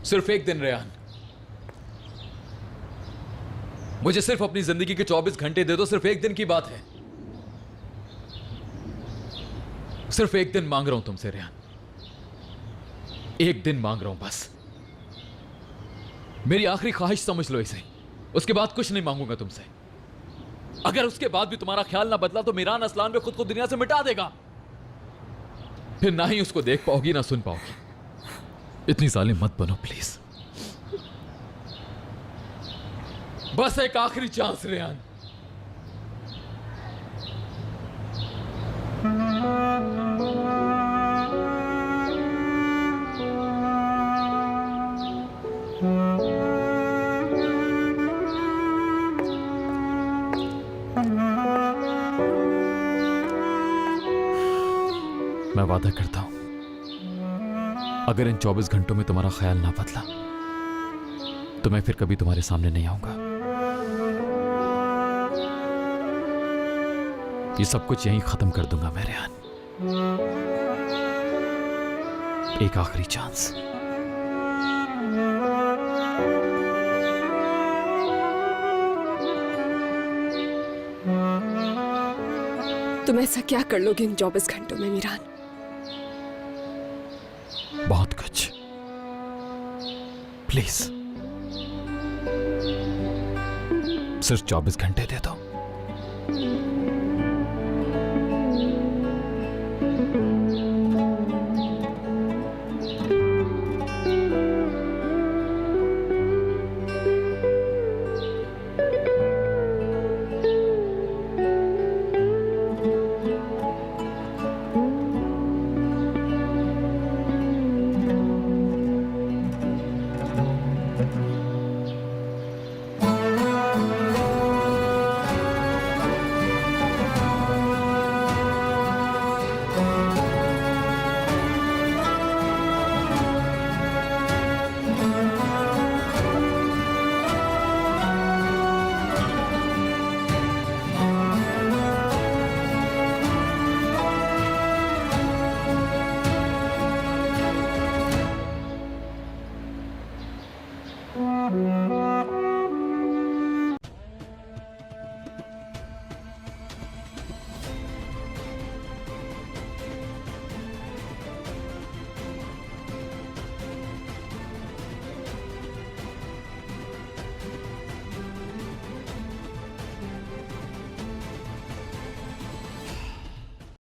सिर्फ एक दिन रेहान, मुझे सिर्फ अपनी जिंदगी के 24 घंटे दे दो। सिर्फ एक दिन की बात है। सिर्फ एक दिन मांग रहा हूं तुमसे रेहान, एक दिन मांग रहा हूं बस। मेरी आखिरी ख्वाहिश समझ लो इसे। उसके बाद कुछ नहीं मांगूंगा तुमसे। अगर उसके बाद भी तुम्हारा ख्याल ना बदला तो मीरान असलान भी खुद को दुनिया से मिटा देगा। फिर ना ही उसको देख पाओगी ना सुन पाओगी। इतनी जालिम मत बनो प्लीज। बस एक आखिरी चांस रेहान। मैं वादा करता हूं, अगर इन 24 घंटों में तुम्हारा ख्याल ना बदला तो मैं फिर कभी तुम्हारे सामने नहीं आऊंगा। ये सब कुछ यहीं खत्म कर दूंगा मैं रेहान। एक आखिरी चांस। तुम ऐसा क्या कर लोगे इन 24 घंटों में मीरान? बहुत कुछ। प्लीज सिर्फ 24 घंटे दे दो।